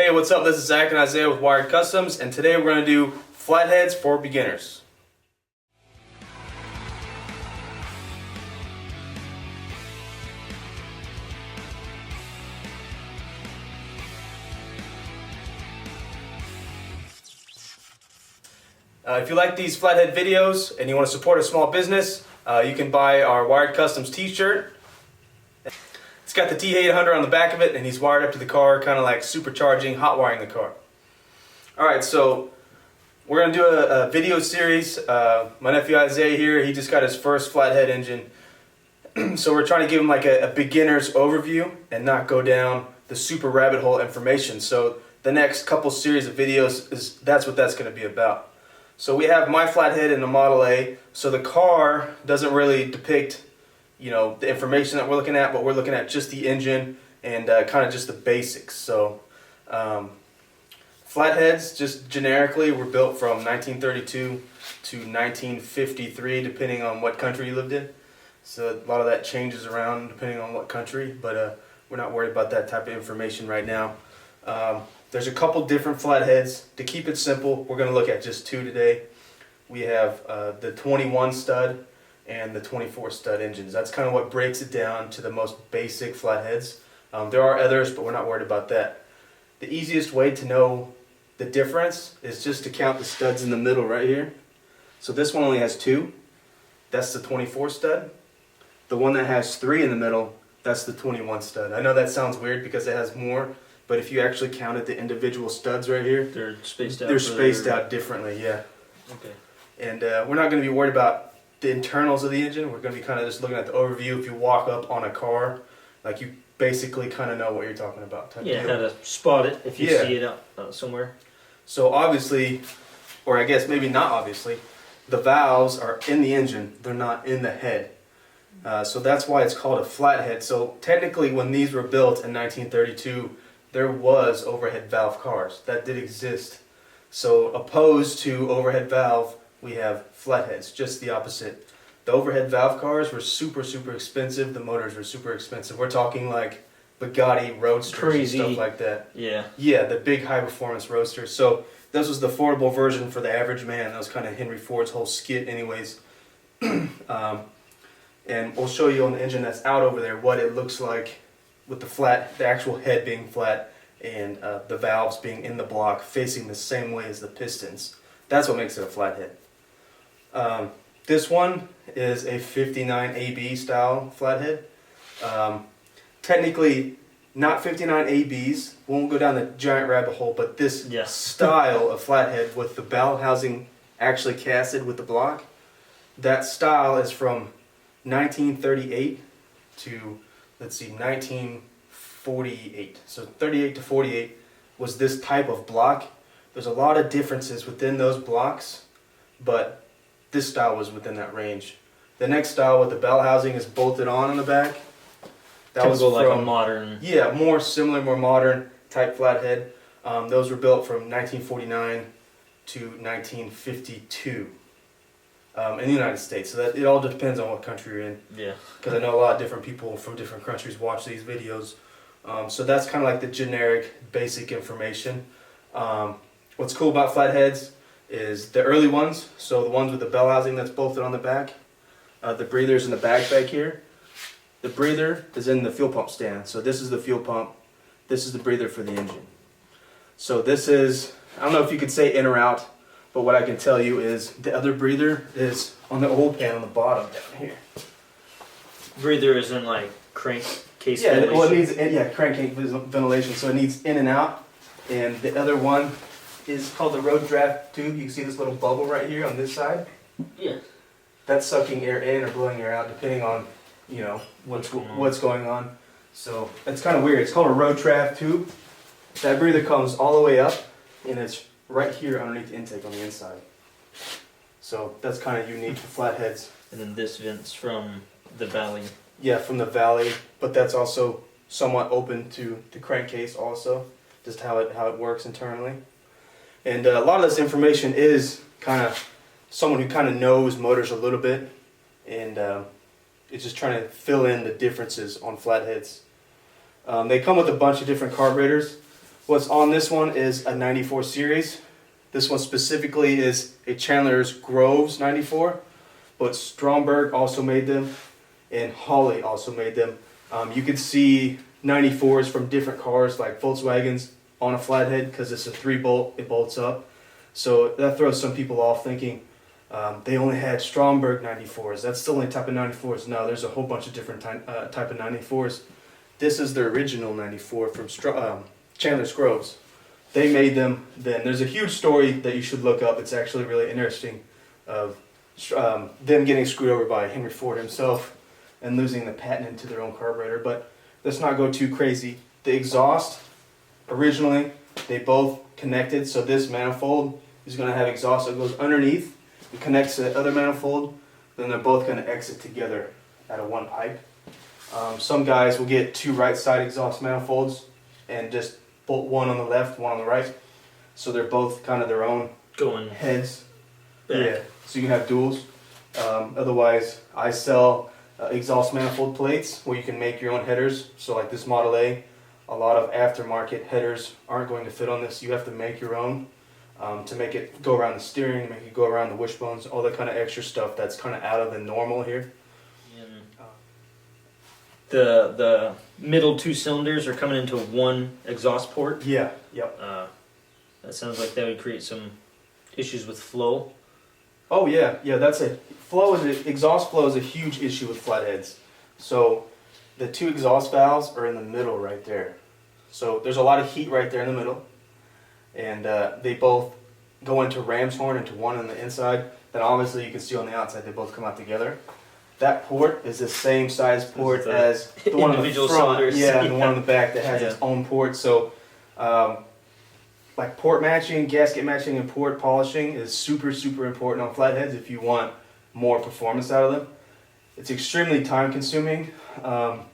Hey, what's up? This is Zach and Isaiah with Wired Customs, and today we're going to do Flatheads for beginners. If you like these Flathead videos and you want to support a small business, you can buy our Wired Customs t-shirt. It's got the T800 on the back of it, and he's wired up to the car, kind of like supercharging, hot wiring the car. Alright, so we're going to do a video series. My nephew Isaiah here, he just got his first Flathead engine. So we're trying to give him like a beginner's overview and not go down the super rabbit hole information. So the next couple series of videos, that's what that's going to be about. So we have my Flathead in the Model A, so the car doesn't really depict, you know, the information that we're looking at, but we're looking at just the engine and kind of just the basics. So Flatheads, just generically, were built from 1932 to 1953, depending on what country you lived in. So a lot of that changes around depending on what country, but we're not worried about that type of information right now. There's a couple different Flatheads. To keep it simple, we're going to look at just two today. We have the 21 stud and the 24 stud engines. That's kind of what breaks it down to the most basic Flatheads. There are others, but we're not worried about that. The easiest way to know the difference is just to count the studs in the middle right here. So this one only has two. That's the 24 stud. The one that has three in the middle, that's the 21 stud. I know that sounds weird because it has more, but if you actually counted the individual studs right here, they're spaced out. They're spaced out differently, yeah. Okay. And we're not going to be worried about the internals of the engine. We're going to be kind of just looking at the overview. If you walk up on a car, like, you basically kind of know what you're talking about. Yeah, how to spot it if you see it out somewhere. So obviously, or I guess maybe not obviously, the valves are in the engine. They're not in the head. So that's why it's called a flathead. So technically, when these were built in 1932, there was overhead valve cars. That did exist. So opposed to overhead valve, we have flatheads, just the opposite. The overhead valve cars were super expensive. The motors were super expensive. We're talking like Bugatti Roadsters and stuff like that. Yeah. Yeah, the big high performance Roadsters. So this was the affordable version for the average man. That was kind of Henry Ford's whole skit anyways. And we'll show you on the engine that's out over there what it looks like with the actual head being flat and the valves being in the block facing the same way as the pistons. That's what makes it a flathead. This one is a 59 AB style flathead. Technically not 59 ABs, won't go down the giant rabbit hole, but this style of flathead with the bell housing actually casted with the block, that style is from 1938 to, let's see, 1948. So 38 to 48 was this type of block. There's a lot of differences within those blocks, but this style was within that range. The next style with the bell housing is bolted on the back. That was like a modern... Yeah, more similar, more modern type flathead. Those were built from 1949 to 1952 in the United States. So that it all depends on what country you're in. Yeah. Because I know a lot of different people from different countries watch these videos. So that's kind of like the generic, basic information. What's cool about flatheads is the early ones, so the ones with the bell housing that's bolted on the back, the breather's in the back here. The breather is in the fuel pump stand. So this is the fuel pump. This is the breather for the engine. So this is, I don't know if you could say in or out, but what I can tell you is the other breather is on the old pan on the bottom down here. Breather is in like crankcase ventilation? Well, it needs crankcase ventilation, so it needs in and out. And the other one is called the road draft tube. You can see this little bubble right here on this side. Yeah. That's sucking air in or blowing air out, depending on, you know, what's going on. So it's kind of weird. It's called a road draft tube. That breather comes all the way up, and it's right here underneath the intake on the inside. So that's kind of unique to flatheads. And then this vents from the valley. Yeah, from the valley, but that's also somewhat open to the crankcase also, just how it works internally. And a lot of this information is kind of someone who kind of knows motors a little bit, and it's just trying to fill in the differences on flatheads. They come with a bunch of different carburetors. What's on this one is a 94 series. This one specifically is a Chandler's Groves 94, but Stromberg also made them, and Holley also made them. You could see 94s from different cars like Volkswagens on a flathead because it's a 3-bolt, it bolts up. So that throws some people off thinking they only had Stromberg 94s. That's the only type of 94s. No, there's a whole bunch of different type of 94s. This is the original 94 from Chandler's Groves. They made them then. There's a huge story that you should look up. It's actually really interesting of them getting screwed over by Henry Ford himself and losing the patent into their own carburetor. But let's not go too crazy. The exhaust, originally, they both connected. So this manifold is going to have exhaust that goes underneath. It connects to the other manifold. Then they're both going to exit together out of one pipe. Some guys will get 2 right side exhaust manifolds and just bolt one on the left, one on the right. So they're both kind of their own going heads. back. Yeah, so you can have duals. Otherwise, I sell exhaust manifold plates where you can make your own headers. So like this Model A, a lot of aftermarket headers aren't going to fit on this. You have to make your own to make it go around the steering, make it go around the wishbones, all that kind of extra stuff that's kind of out of the normal here. The middle 2 cylinders are coming into one exhaust port. Yeah, yep. That sounds like that would create some issues with flow. Oh yeah, that's a exhaust flow is a huge issue with flatheads. So the 2 exhaust valves are in the middle right there. So there's a lot of heat right there in the middle, and they both go into ram's horn, into one on the inside. Then obviously you can see on the outside they both come out together. That port is the same size port as the one on the front, cylinders. and the one on the back that has its own port. So, like port matching, gasket matching, and port polishing is super, super important on flatheads if you want more performance out of them. It's extremely time consuming. On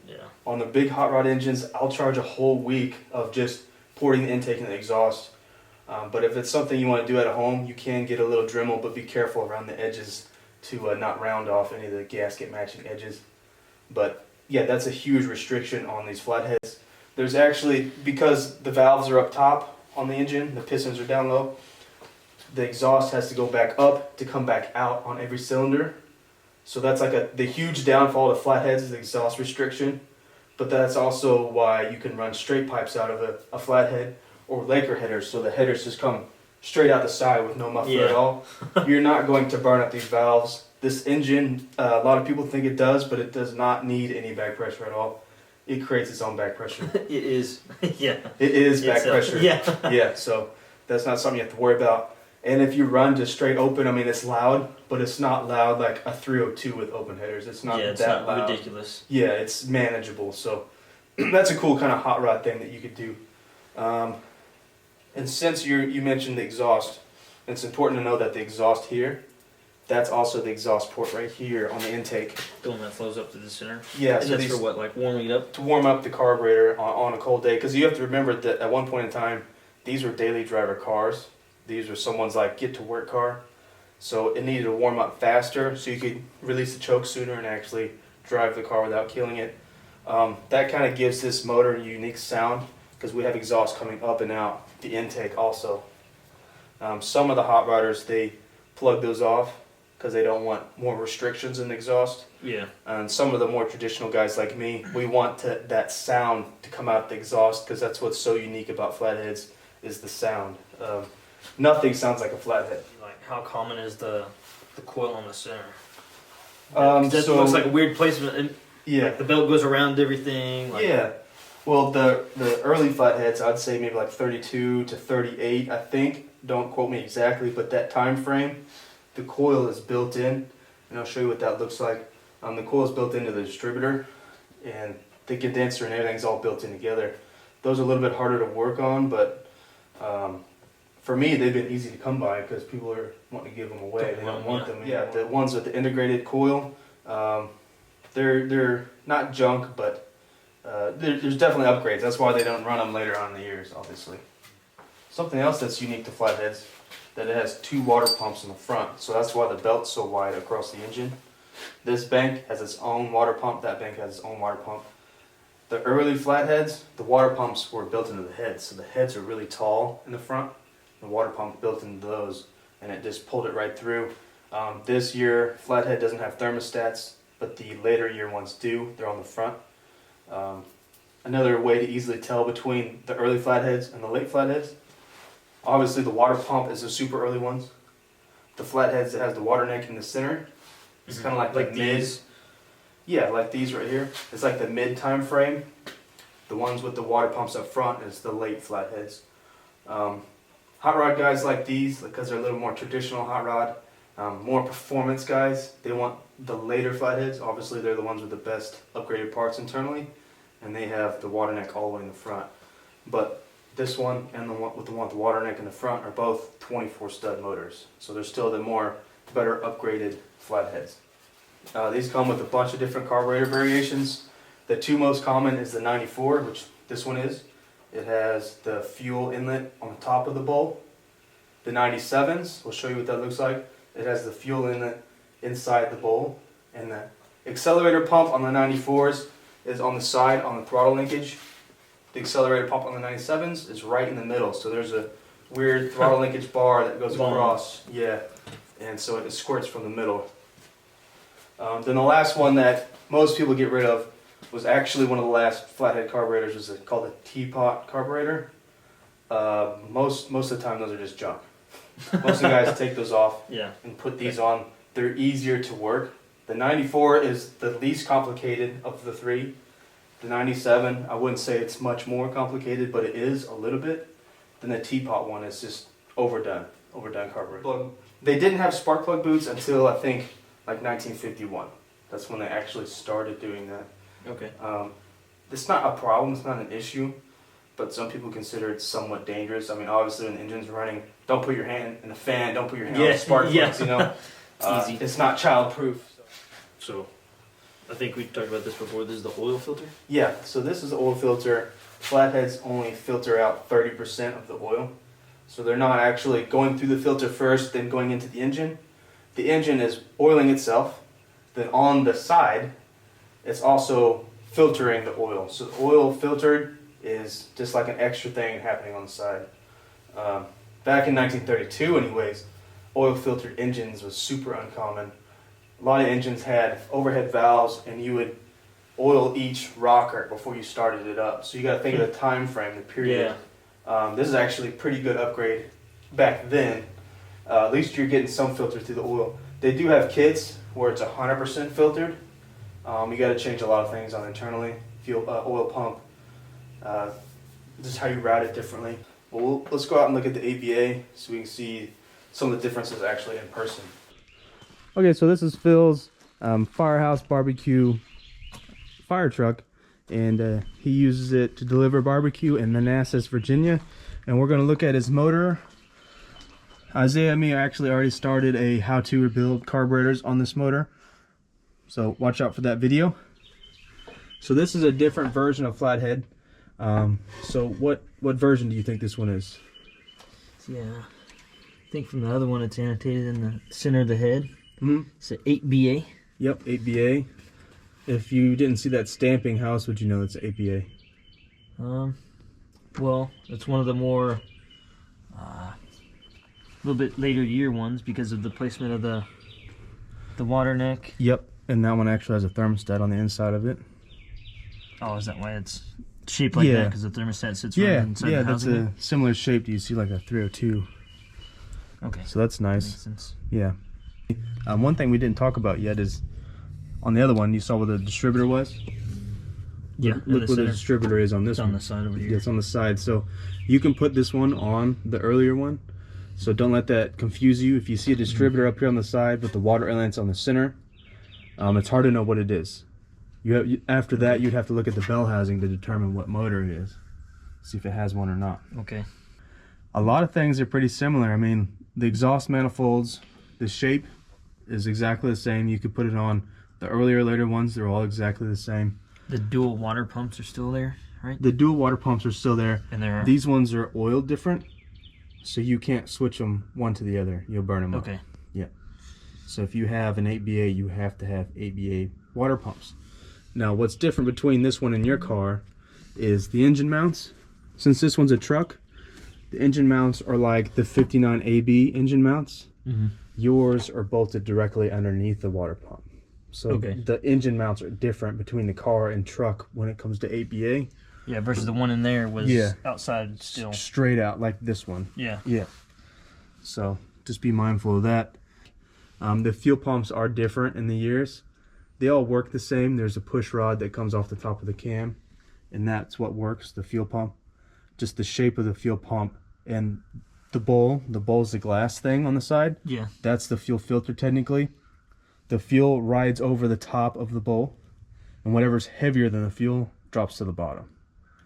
the big hot rod engines, I'll charge a whole week of just porting the intake and the exhaust. But if it's something you want to do at home, you can get a little Dremel, but be careful around the edges to not round off any of the gasket matching edges. But yeah, that's a huge restriction on these flatheads. There's actually, because the valves are up top on the engine, the pistons are down low, the exhaust has to go back up to come back out on every cylinder. So that's like the huge downfall to flatheads is the exhaust restriction. But that's also why you can run straight pipes out of a flathead or Laker headers, so the headers just come straight out the side with no muffler at all. You're not going to burn up these valves. This engine, a lot of people think it does, but it does not need any back pressure at all. It creates its own back pressure. It is, yeah. It is back pressure. Yeah. Yeah, so that's not something you have to worry about. And if you run just straight open, I mean, it's loud, but it's not loud like a 302 with open headers. It's not it's that not loud. ridiculous. Yeah, it's manageable. So that's a cool kind of hot rod thing that you could do. And since you mentioned the exhaust, it's important to know that the exhaust here, that's also the exhaust port right here on the intake. The one that flows up to the center. Yeah, and so that's for what, like warming it up? To warm up the carburetor on a cold day, because you have to remember that at one point in time, these were daily driver cars. These were someone's like get to work car, so it needed to warm up faster so you could release the choke sooner and actually drive the car without killing it. That kind of gives this motor a unique sound because we have exhaust coming up and out the intake also. Some of the hot rodders, they plug those off because they don't want more restrictions in the exhaust. Yeah. And some of the more traditional guys like me, we want that sound to come out the exhaust because that's what's so unique about flatheads is the sound. Nothing sounds like a flathead. Like how common is the coil on the center? That looks like a weird placement. And yeah, like the belt goes around everything. Like, yeah. Well, the early flatheads, I'd say maybe like 32 to 38, I think. Don't quote me exactly, but that time frame, the coil is built in, and I'll show you what that looks like. The coil is built into the distributor, and the condenser and everything's all built in together. Those are a little bit harder to work on, but for me, they've been easy to come by because people are wanting to give them away. They don't want them. Yeah, the ones with the integrated coil, they're not junk, but there's definitely upgrades. That's why they don't run them later on in the years, obviously. Something else that's unique to flatheads, that it has 2 water pumps in the front, so that's why the belt's so wide across the engine. This bank has its own water pump, that bank has its own water pump. The early Flatheads, the water pumps were built into the heads, so the heads are really tall in the front. The water pump built into those, and it just pulled it right through. This year, Flathead doesn't have thermostats, but the later year ones do. They're on the front. Another way to easily tell between the early Flatheads and the late Flatheads, obviously the water pump is the super early ones. The Flatheads that has the water neck in the center, it's kind of like the mid. Yeah, like these right here. It's like the mid time frame. The ones with the water pumps up front is the late Flatheads. Hot rod guys like these because they're a little more traditional hot rod. More performance guys, they want the later Flatheads. Obviously, they're the ones with the best upgraded parts internally, and they have the water neck all the way in the front. But this one and the one with the water neck in the front are both 24 stud motors, so they're still the better upgraded Flatheads. These come with a bunch of different carburetor variations. The two most common is the 94, which this one is. It has the fuel inlet on the top of the bowl. The 97s, we'll show you what that looks like. It has the fuel inlet inside the bowl. And the accelerator pump on the 94s is on the side on the throttle linkage. The accelerator pump on the 97s is right in the middle. So there's a weird throttle linkage bar that goes across. Yeah, and so it squirts from the middle. Then the last one that most people get rid of was actually one of the last Flathead carburetors. Was called a teapot carburetor. Most of the time those are just junk. Most of the guys take those off and put these on. They're easier to work. The 94 is the least complicated of the three. The 97, I wouldn't say it's much more complicated, but it is a little bit. Then the teapot one is just overdone carburetor. They didn't have spark plug boots until I think like 1951. That's when they actually started doing that. Okay. It's not a problem, it's not an issue, but some people consider it somewhat dangerous. I mean, obviously when the engine's running, don't put your hand in a fan, don't put your hand on the spark plugs, you know. It's easy. It's not child-proof. So, I think we talked about this before. This is the oil filter? Yeah, so this is the oil filter. Flatheads only filter out 30% of the oil. So they're not actually going through the filter first, then going into the engine. The engine is oiling itself. Then on the side, it's also filtering the oil. So the oil filtered is just like an extra thing happening on the side. Back in 1932 anyways, oil filtered engines was super uncommon. A lot of engines had overhead valves and you would oil each rocker before you started it up. So you got to think of the time frame, the period. Yeah. This is actually a pretty good upgrade back then. At least you're getting some filter through the oil. They do have kits where it's 100% filtered. You got to change a lot of things on internally. Fuel, oil pump, just how you route it differently. Well, let's go out and look at the ABA so we can see some of the differences actually in person. Okay, so this is Phil's Firehouse Barbecue fire truck, and he uses it to deliver barbecue in Manassas, Virginia. And we're going to look at his motor. Isaiah and me actually already started a how to rebuild carburetors on this motor, so watch out for that video. So this is a different version of Flathead. So what version do you think this one is? Yeah, I think from the other one it's annotated in the center of the head. Mm-hmm. It's an 8BA. Yep, 8BA. If you didn't see that stamping, how else would you know it's 8BA? Well, it's one of the more a little bit later year ones because of the placement of the water neck. Yep, and that one actually has a thermostat on the inside of it. Oh, is that why it's shaped like that? Because the thermostat sits right inside the housing? Yeah, that's a similar shape. Do you see like a 302? Okay. So that's nice. That makes sense. Yeah. One thing we didn't talk about yet is on the other one, you saw where the distributor was? Yeah. Look where the distributor is on this one. It's on the side over here. Yeah, it's on the side. So you can put this one on the earlier one. So don't let that confuse you. If you see a distributor up here on the side with the water inlets on the center, it's hard to know what it is. After that, you'd have to look at the bell housing to determine what motor it is. See if it has one or not. Okay. A lot of things are pretty similar. I mean, the exhaust manifolds, the shape is exactly the same. You could put it on the earlier or later ones. They're all exactly the same. The dual water pumps are still there, right? The dual water pumps are still there. And these ones are oiled different, so you can't switch them one to the other. You'll burn them up. Okay. Yeah. So if you have an 8BA, you have to have 8BA water pumps. Now, what's different between this one and your car is the engine mounts. Since this one's a truck, the engine mounts are like the 59 AB engine mounts. Yours are bolted directly underneath the water pump. So the engine mounts are different between the car and truck when it comes to ABA. Yeah, versus the one in there was outside still. Straight out like this one. Yeah. Yeah. So just be mindful of that. The fuel pumps are different in the years. They all work the same. There's a push rod that comes off the top of the cam, and that's what works, the fuel pump. Just the shape of the fuel pump and the bowl's the glass thing on the side. Yeah. That's the fuel filter technically. The fuel rides over the top of the bowl, and whatever's heavier than the fuel drops to the bottom.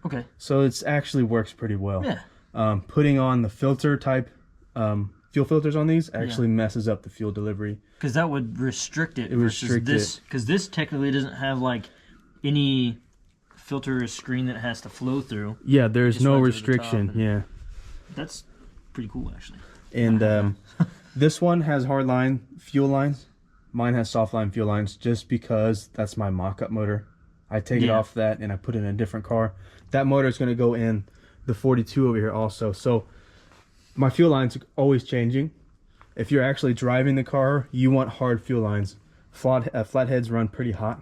Okay. So it actually works pretty well. Yeah. Putting on the filter type fuel filters on these actually messes up the fuel delivery. Because that would restrict it. It restrict this, because this technically doesn't have like any filter or screen that has to flow through. Yeah, there's no restriction. Yeah. That's pretty cool, actually. And this one has hardline fuel lines. Mine has softline fuel lines just because that's my mock-up motor. I take it off that and I put it in a different car. That motor is going to go in the 42 over here also. So my fuel lines are always changing. If you're actually driving the car, you want hard fuel lines. Flatheads run pretty hot.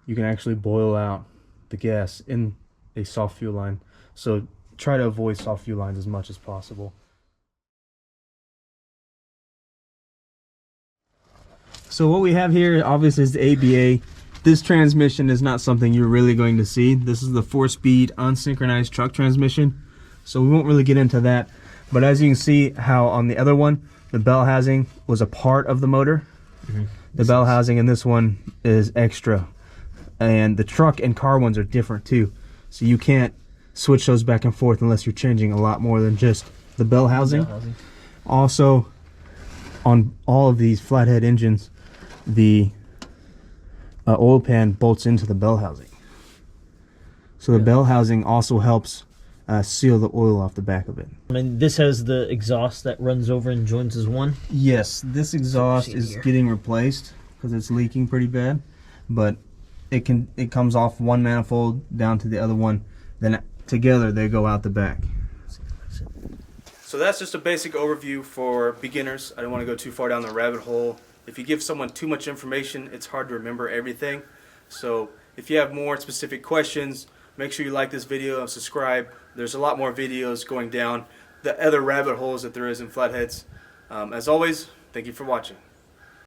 You can actually boil out the gas in a soft fuel line. So try to avoid soft fuel lines as much as possible. So what we have here obviously is the ABA. This transmission is not something you're really going to see. This is the 4-speed unsynchronized truck transmission. So we won't really get into that. But as you can see how on the other one, the bell housing was a part of the motor. The bell housing in this one is extra. And the truck and car ones are different too. So you can't switch those back and forth unless you're changing a lot more than just the bell housing. Also, on all of these Flathead engines, the oil pan bolts into the bell housing. So the bell housing also helps seal the oil off the back of it. I mean, this has the exhaust that runs over and joins as one. Yes, this exhaust is getting replaced because it's leaking pretty bad, but it comes off one manifold down to the other one, then together they go out the back. So that's just a basic overview for beginners. I don't want to go too far down the rabbit hole. If you give someone too much information, it's hard to remember everything. So if you have more specific questions, make sure you like this video and subscribe. There's a lot more videos going down the other rabbit holes that there is in Flatheads. As always, thank you for watching.